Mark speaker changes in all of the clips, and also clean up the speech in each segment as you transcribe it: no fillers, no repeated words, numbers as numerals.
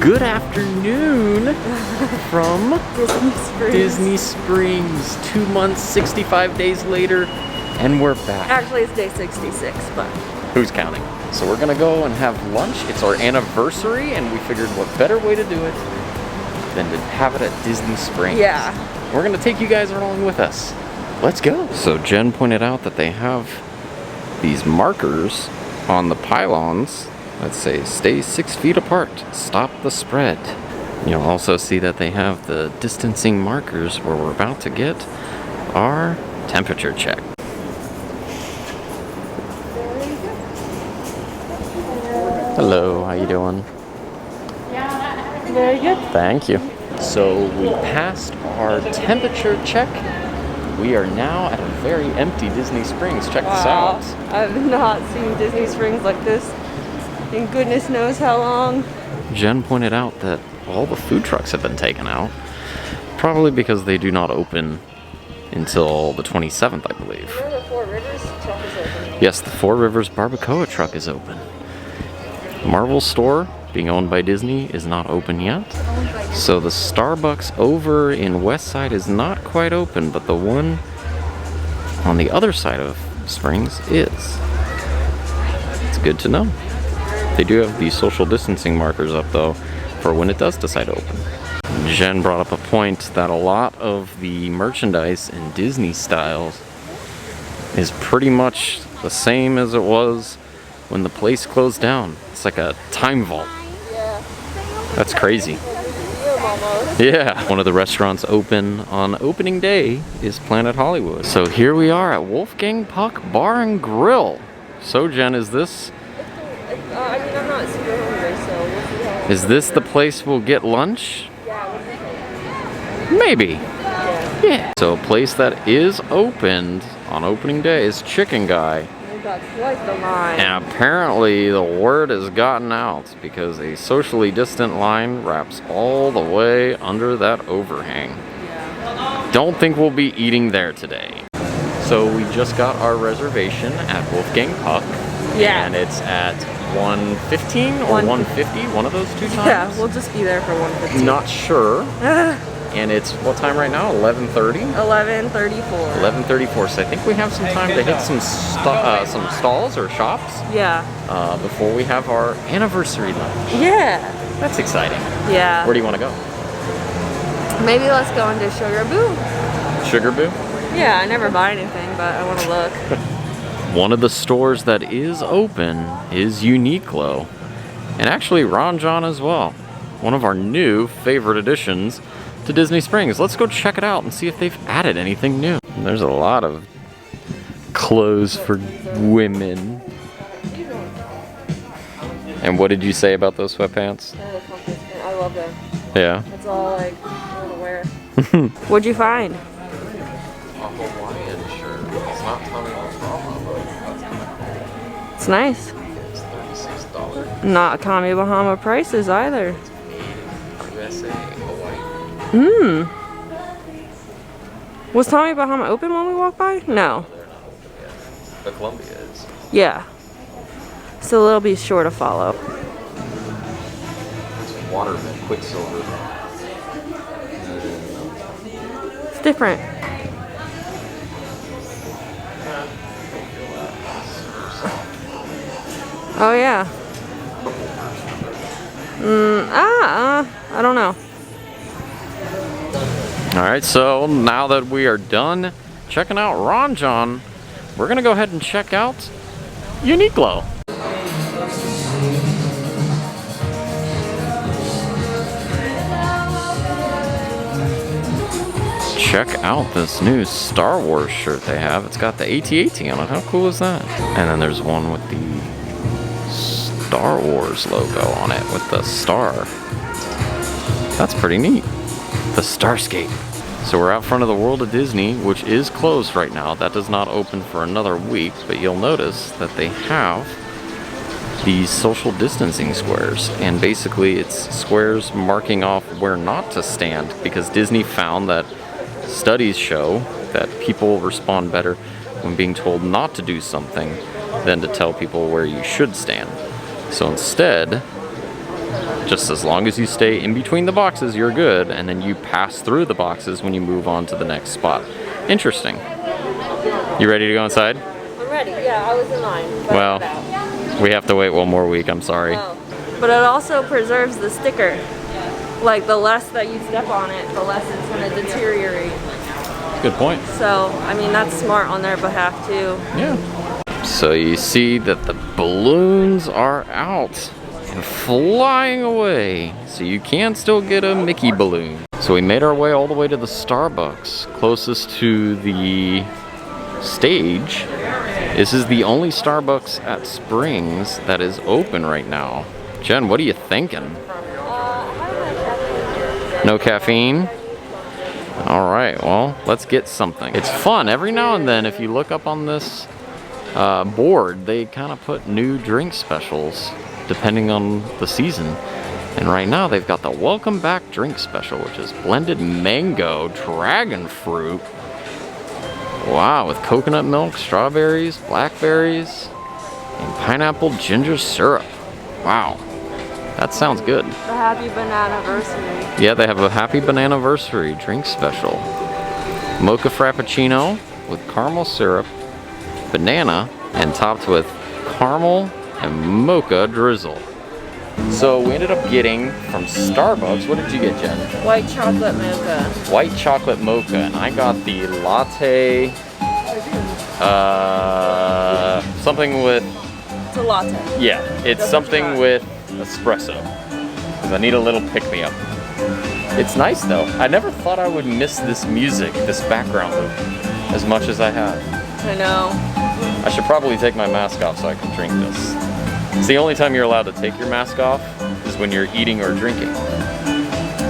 Speaker 1: Good afternoon from
Speaker 2: Disney Springs.
Speaker 1: 2 months, 65 days later, and we're back.
Speaker 2: Actually, it's day 66, but
Speaker 1: who's counting? So we're gonna go and have lunch. It's our anniversary, and we figured what better way to do it than to have it at Disney Springs.
Speaker 2: yeah.
Speaker 1: We're gonna take you guys along with us. Let's go. So Jen pointed out that they have these markers on the pylons that say stay 6 feet apart, stop the spread. You'll also see that they have the distancing markers where we're about to get our temperature check. Hello, how you doing?
Speaker 2: Very good.
Speaker 1: Thank you. So we passed our temperature check. We are now at a very empty Disney Springs. Check this out.
Speaker 2: I've not seen Disney Springs like this in goodness knows how long.
Speaker 1: Jen pointed out that all the food trucks have been taken out. Probably because they do not open until the 27th, I believe.
Speaker 2: Where the Four Rivers truck is open?
Speaker 1: Yes, the Four Rivers Barbacoa truck is open. Marvel store, being owned by Disney, is not open yet. So the Starbucks over in Westside is not quite open, but the one on the other side of Springs is. It's good to know. They do have these social distancing markers up though for when it does decide to open. Jen brought up a point that a lot of the merchandise in Disney styles is pretty much the same as it was when the place closed down. It's like a time vault.
Speaker 2: Yeah.
Speaker 1: That's crazy. Yeah. One of the restaurants open on opening day is Planet Hollywood. So here we are at Wolfgang Puck Bar and Grill. So Jen, is this...
Speaker 2: I mean, I'm not super hungry, so we'll see how...
Speaker 1: Is this the place we'll get lunch?
Speaker 2: Yeah, what do you think?
Speaker 1: Maybe.
Speaker 2: Yeah.
Speaker 1: Yeah. So a place that is opened on opening day is Chicken Guy.
Speaker 2: We've got quite the line.
Speaker 1: And apparently the word has gotten out because a socially distant line wraps all the way under that overhang.
Speaker 2: Yeah.
Speaker 1: Don't think we'll be eating there today. So we just got our reservation at Wolfgang Puck.
Speaker 2: Yeah.
Speaker 1: And it's at 1:15 or 1:50, one of those two times.
Speaker 2: Yeah, we'll just be there for 1:15.
Speaker 1: Not sure. And it's what time right now? 11:30?
Speaker 2: 11:34.
Speaker 1: 11:34. So I think we have some time to hit some stalls or shops.
Speaker 2: Yeah.
Speaker 1: Before we have our anniversary lunch.
Speaker 2: Yeah.
Speaker 1: That's exciting.
Speaker 2: Yeah.
Speaker 1: Where do you want to go?
Speaker 2: Maybe let's go into Sugar Boo.
Speaker 1: Sugar Boo?
Speaker 2: Yeah, I never buy anything, but I want to look.
Speaker 1: One of the stores that is open is Uniqlo. And actually Ron John as well. One of our new favorite additions to Disney Springs. Let's go check it out and see if they've added anything new. And there's a lot of clothes for women. And what did you say about those sweatpants?
Speaker 2: I love them.
Speaker 1: Yeah.
Speaker 2: That's all like I want to wear. What'd you find?
Speaker 1: A Hawaiian shirt. It's not Tommy Bahama, but
Speaker 2: It's nice.
Speaker 1: it's $36.
Speaker 2: Not Tommy Bahama prices either.
Speaker 1: USA, Hawaii.
Speaker 2: Was Tommy Bahama open when we walked by? No.
Speaker 1: They're not open yet. But Columbia is.
Speaker 2: Yeah. So they'll be sure to follow.
Speaker 1: It's Waterman, Quicksilver.
Speaker 2: It's different. Oh yeah. I don't know.
Speaker 1: Alright, so now that we are done checking out Ron John, we're gonna go ahead and check out Uniqlo. Check out this new Star Wars shirt they have. It's got the AT-AT on it. How cool is that? And then there's one with the Star Wars logo on it with the star. That's pretty neat. The Starscape. So we're out front of the World of Disney, which is closed right now. That does not open for another week, but you'll notice that they have these social distancing squares. And basically it's squares marking off where not to stand because Disney found that studies show that people respond better when being told not to do something than to tell people where you should stand. So instead, Just as long as you stay in between the boxes, you're good, and then you pass through the boxes when you move on to the next spot. Interesting. You ready to go inside?
Speaker 2: I'm ready. Yeah, I was in line.
Speaker 1: Well, we have to wait one more week. I'm sorry.
Speaker 2: Oh. But it also preserves the sticker. Like, the less that you step on it, the less it's going to deteriorate.
Speaker 1: Good point.
Speaker 2: So, I mean, that's smart on their behalf, too.
Speaker 1: Yeah. So you see that the balloons are out and flying away. So you can still get a Mickey balloon. So we made our way all the way to the Starbucks closest to the stage. This is the only Starbucks at Springs that is open right now. Jen, what are you thinking? No caffeine? All right, well, let's get something. It's fun. Every now and then, if you look up on this board, they kind of put new drink specials depending on the season. And right now, they've got the Welcome Back drink special, which is blended mango, dragon fruit. Wow, with coconut milk, strawberries, blackberries, and pineapple ginger syrup. Wow, that sounds good.
Speaker 2: The Happy Bananaversary.
Speaker 1: Yeah, they have a Happy Bananaversary drink special. Mocha Frappuccino with caramel syrup, banana, and topped with caramel and mocha drizzle. So we ended up getting from Starbucks, what did you get, Jen?
Speaker 2: White chocolate mocha.
Speaker 1: White chocolate mocha, and I got the latte, something with...
Speaker 2: It's a latte.
Speaker 1: Yeah, it's
Speaker 2: That's
Speaker 1: something
Speaker 2: what you
Speaker 1: with espresso, because I need a little pick-me-up. It's nice though. I never thought I would miss this music, this background loop, as much as I have.
Speaker 2: I know.
Speaker 1: I should probably take my mask off so I can drink this. It's the only time you're allowed to take your mask off is when you're eating or drinking.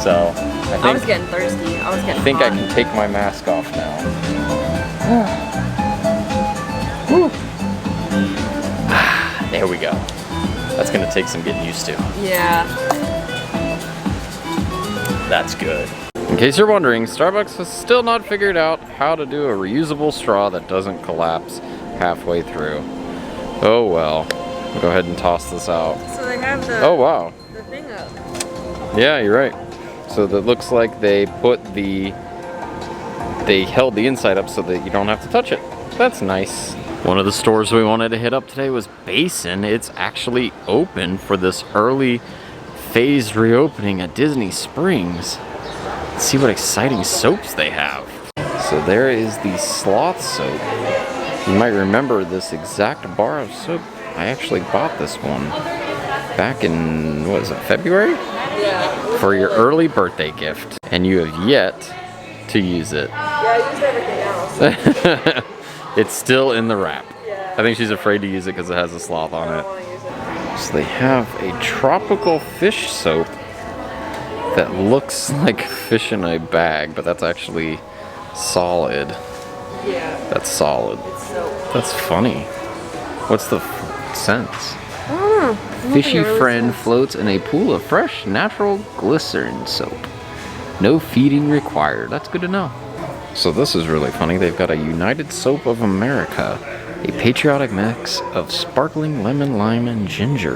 Speaker 1: So,
Speaker 2: I was getting thirsty. I was getting
Speaker 1: I think
Speaker 2: hot.
Speaker 1: I can take my mask off now. There we go. That's gonna take some getting used to.
Speaker 2: Yeah.
Speaker 1: That's good. In case you're wondering, Starbucks has still not figured out how to do a reusable straw that doesn't collapse halfway through. Oh well. I'll go ahead and toss this out.
Speaker 2: So they have the,
Speaker 1: Oh wow.
Speaker 2: the thing up.
Speaker 1: Yeah, you're right. So that looks like they held the inside up so that you don't have to touch it. That's nice. One of the stores we wanted to hit up today was Basin. It's actually open for this early phased reopening at Disney Springs. Let's see what exciting soaps they have. So there is the sloth soap. You might remember this exact bar of soap. I actually bought this one back in, what was it, February?
Speaker 2: Yeah.
Speaker 1: For your early birthday gift. And you have yet to use it.
Speaker 2: Yeah, I used everything else.
Speaker 1: It's still in the wrap.
Speaker 2: Yeah.
Speaker 1: I think she's afraid to use it because it has a sloth on
Speaker 2: I
Speaker 1: it.
Speaker 2: don't want to use it.
Speaker 1: So they have a tropical fish soap that looks like fish in a bag, but that's actually solid.
Speaker 2: Yeah.
Speaker 1: That's solid.
Speaker 2: It's soap.
Speaker 1: That's funny. What's the sense?
Speaker 2: I don't know.
Speaker 1: Fishy friend floats in a pool of fresh, natural glycerin soap. No feeding required. That's good to know. So this is really funny. They've got a United Soap of America, a patriotic mix of sparkling lemon, lime, and ginger.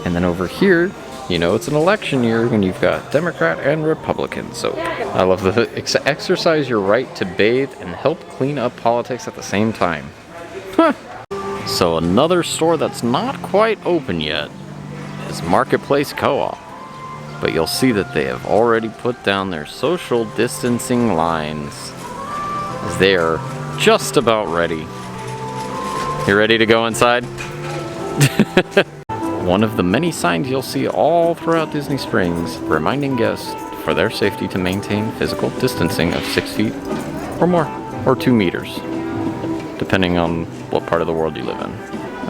Speaker 1: And then over here, you know it's an election year when you've got Democrat and Republican soap. I love the exercise your right to bathe and help clean up politics at the same time. Huh. So another store that's not quite open yet is Marketplace Co-op. But you'll see that they have already put down their social distancing lines, as they are just about ready. You ready to go inside? One of the many signs you'll see all throughout Disney Springs reminding guests for their safety to maintain physical distancing of 6 feet or more, or 2 meters, depending on what part of the world you live in.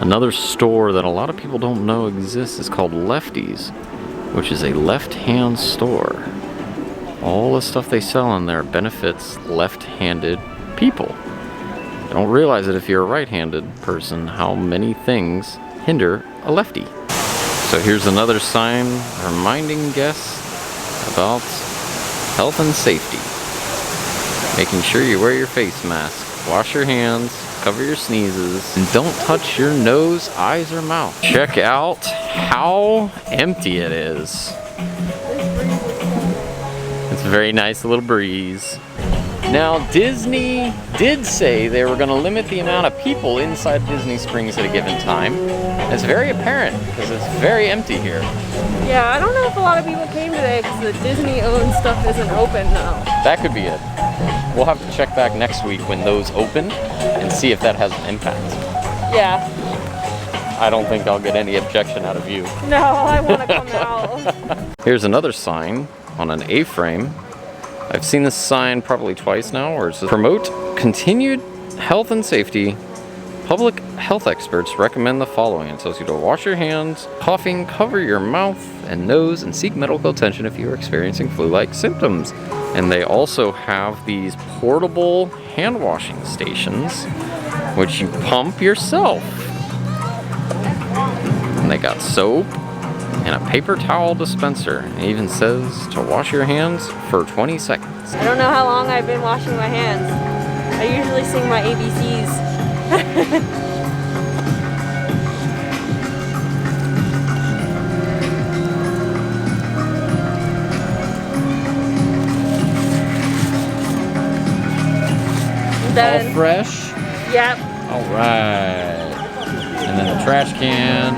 Speaker 1: Another store that a lot of people don't know exists is called Lefties, which is a left-hand store. All the stuff they sell in there benefits left-handed people. You don't realize it if you're a right-handed person, how many things hinder a lefty. So here's another sign reminding guests about health and safety. Making sure you wear your face mask, wash your hands, cover your sneezes, and don't touch your nose, eyes, or mouth. Check out how empty it is. It's a very nice little breeze. Now, Disney did say they were going to limit the amount of people inside Disney Springs at a given time. It's very apparent because it's very empty here.
Speaker 2: Yeah, I don't know if a lot of people came today because the Disney-owned stuff isn't open now.
Speaker 1: That could be it. We'll have to check back next week when those open and see if that has an impact.
Speaker 2: Yeah.
Speaker 1: I don't think I'll get any objection out of you.
Speaker 2: No, I want to come out.
Speaker 1: Here's another sign on an A-frame. I've seen this sign probably twice now, where it says, promote continued health and safety. Public health experts recommend the following. It tells you to wash your hands, coughing, cover your mouth and nose, and seek medical attention if you are experiencing flu-like symptoms. And they also have these portable hand washing stations, which you pump yourself. And they got soap and a paper towel dispenser. It even says to wash your hands for 20 seconds.
Speaker 2: I don't know how long I've been washing my hands. I usually sing my ABCs.
Speaker 1: All fresh?
Speaker 2: Yep.
Speaker 1: All right. And then the trash can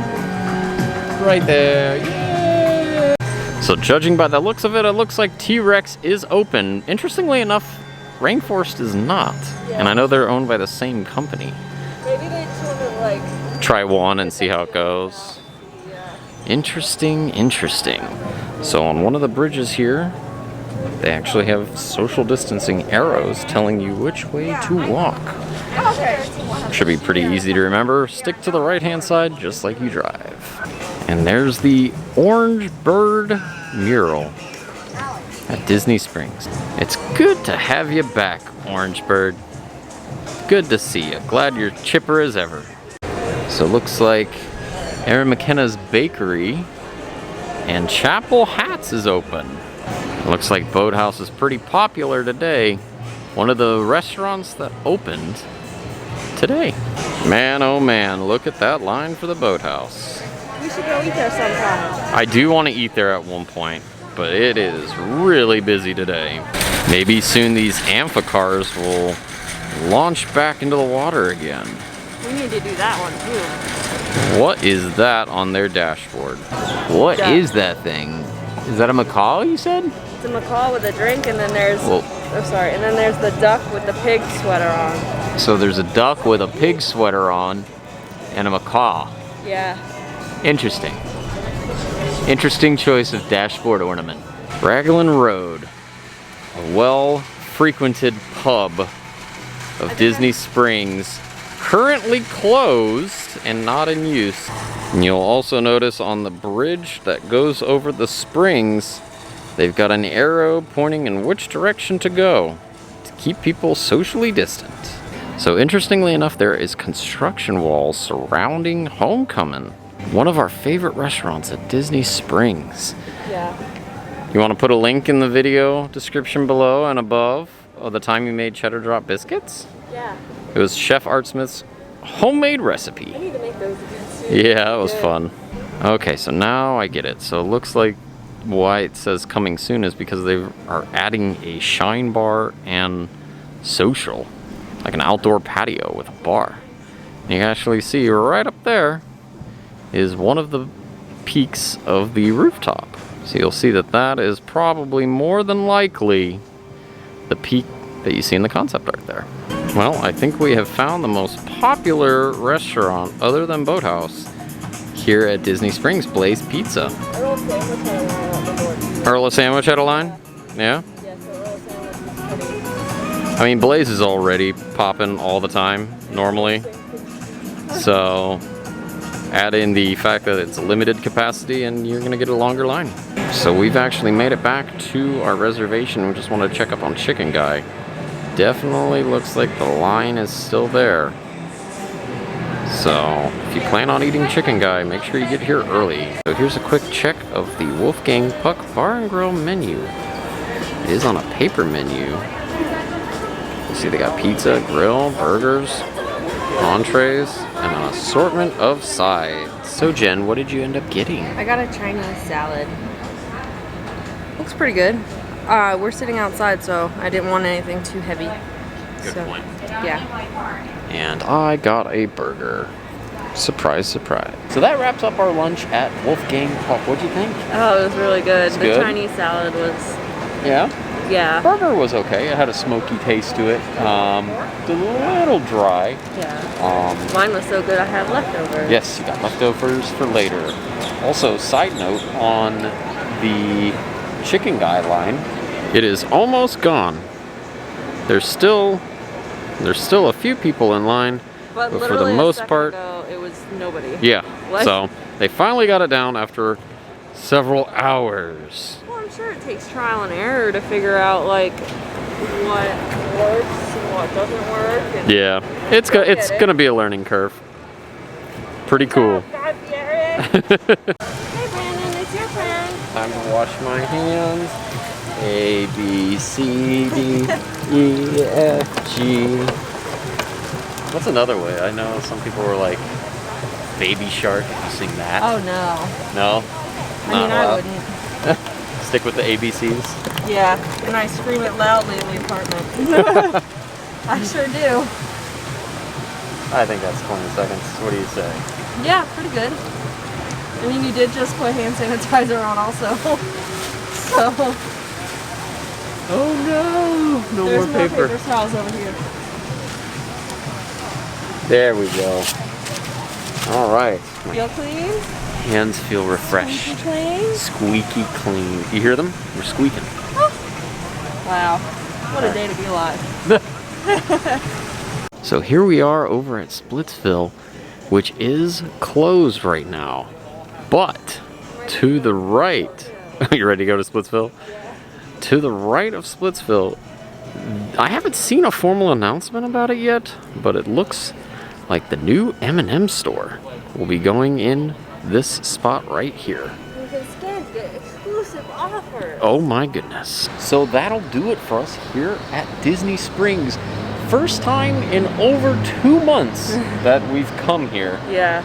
Speaker 1: right there. Yay! So judging by the looks of it, it looks like T-Rex is open. Interestingly enough, Rainforest is not.
Speaker 2: Yeah.
Speaker 1: And I know they're owned by the same company.
Speaker 2: Maybe they just want to like
Speaker 1: Try one and see how it goes.
Speaker 2: Yeah.
Speaker 1: Interesting, interesting. So on one of the bridges here, they actually have social distancing arrows telling you which way to walk.
Speaker 2: Okay.
Speaker 1: Should be pretty easy to remember. Stick to the right-hand side just like you drive. And there's the Orange Bird mural at Disney Springs. It's good to have you back, Orange Bird. Good to see you. Glad you're chipper as ever. So it looks like Erin McKenna's Bakery and Chapel Hats is open. Looks like Boathouse is pretty popular today. One of the restaurants that opened today. Man, oh man, look at that line for the Boathouse.
Speaker 2: We should go eat there sometime.
Speaker 1: I do want to eat there at one point, but it is really busy today. Maybe soon these amphicars will launch back into the water again.
Speaker 2: We need to do that one too.
Speaker 1: What is that on their dashboard? What is that thing? Is that a macaw, you said?
Speaker 2: It's a macaw with a drink, and then there's
Speaker 1: Well,
Speaker 2: and then there's the duck with the pig sweater on.
Speaker 1: so there's a duck with a pig sweater on and a macaw.
Speaker 2: Yeah.
Speaker 1: Interesting. Interesting choice of dashboard ornament. Raglan Road, a well-frequented pub of Disney Springs, currently closed and not in use. And you'll also notice on the bridge that goes over the springs, they've got an arrow pointing in which direction to go to keep people socially distant. So interestingly enough, there is construction walls surrounding Homecoming, one of our favorite restaurants at Disney Springs.
Speaker 2: Yeah.
Speaker 1: You want to put a link in the video description below and above of the time you made cheddar drop biscuits?
Speaker 2: Yeah.
Speaker 1: It was Chef Art Smith's homemade recipe.
Speaker 2: I need to make those again soon.
Speaker 1: Yeah, it was fun. Okay, so now I get it. So it looks like why it says coming soon is because they are adding a shine bar and social, like an outdoor patio with a bar. And you can actually see right up there is one of the peaks of the rooftop. So you'll see that that is probably more than likely the peak that you see in the concept art there. Well, I think we have found the most popular restaurant other than Boathouse here at Disney Springs, Blaze Pizza.
Speaker 2: Earl of Sandwich had a line out the door.
Speaker 1: Earl of Sandwich had a line? Yeah?
Speaker 2: Yeah, so Earl of Sandwich is pretty.
Speaker 1: I mean, Blaze is already popping all the time, normally. So, add in the fact that it's a limited capacity and you're gonna get a longer line. So we've actually made it back to our reservation. We just want to check up on Chicken Guy. Definitely looks like the line is still there. So, if you plan on eating Chicken Guy, make sure you get here early. So here's a quick check of the Wolfgang Puck Bar and Grill menu. It is on a paper menu. You see they got pizza, grill, burgers. entrees, and an assortment of sides. So Jen, what did you end up getting?
Speaker 2: I got a Chinese salad. Looks pretty good. We're sitting outside, so I didn't want anything too heavy.
Speaker 1: Good point.
Speaker 2: Yeah.
Speaker 1: And I got a burger. Surprise, surprise. So that wraps up our lunch at Wolfgang Pub. What'd you think?
Speaker 2: Oh, it was really good.
Speaker 1: It's
Speaker 2: The
Speaker 1: good?
Speaker 2: Chinese salad was,
Speaker 1: Yeah?
Speaker 2: yeah.
Speaker 1: Burger was okay. It had a smoky taste to it. A little dry.
Speaker 2: Yeah. Mine was so good I had leftovers.
Speaker 1: Yes, you got leftovers for later. Also, side note on the chicken guy line, it is almost gone. There's still a few people in line, but for the most part,
Speaker 2: it was nobody.
Speaker 1: yeah.
Speaker 2: What?
Speaker 1: So they finally got it down after several hours.
Speaker 2: Well, I'm sure it takes trial and error to figure out like what works and what doesn't work. And
Speaker 1: Yeah, it's gonna be a learning curve. Pretty cool.
Speaker 2: Hey Brandon, it's your turn.
Speaker 1: Time to wash my hands. A, B, C, D, E, F, G. What's another way? I know some people were like, Baby Shark, if you sing that.
Speaker 2: Oh no.
Speaker 1: No?
Speaker 2: I mean, I wouldn't.
Speaker 1: Stick with the ABCs?
Speaker 2: Yeah, and I scream it loudly in the apartment. I sure do.
Speaker 1: I think that's 20 seconds. What do you say?
Speaker 2: Yeah, pretty good. I mean, you did just put hand sanitizer on also. So.
Speaker 1: Oh no! No
Speaker 2: There's
Speaker 1: more paper.
Speaker 2: towels over here.
Speaker 1: There we go. All right. My
Speaker 2: Feel clean?
Speaker 1: hands feel refreshed.
Speaker 2: Squeaky clean?
Speaker 1: Squeaky clean. You hear them? They're squeaking.
Speaker 2: Wow. What a day to be alive.
Speaker 1: So here we are over at Splitsville, which is closed right now. But to the right, you ready to go to Splitsville? To the right of Splitsville, I haven't seen a formal announcement about it yet, but it looks like the new M&M store will be going in this spot right here.
Speaker 2: You can scan to get exclusive offers.
Speaker 1: Oh my goodness. So that'll do it for us here at Disney Springs. First time in over 2 months that we've come here.
Speaker 2: Yeah.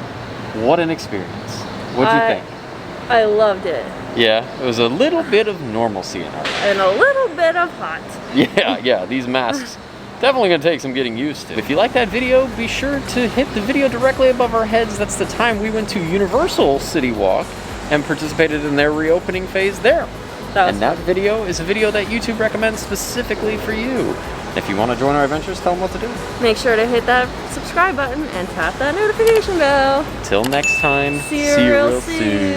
Speaker 1: What an experience. What'd you think?
Speaker 2: I loved it.
Speaker 1: Yeah, it was a little bit of normalcy in our life.
Speaker 2: And a little bit of hot.
Speaker 1: Yeah, these masks definitely gonna take some getting used to. If you like that video, be sure to hit the video directly above our heads. That's the time we went to Universal City Walk and participated in their reopening phase there. That video is a video that YouTube recommends specifically for you. If you want to join our adventures, tell them what to do.
Speaker 2: Make sure to hit that subscribe button and tap that notification bell.
Speaker 1: Till next time,
Speaker 2: See you real soon.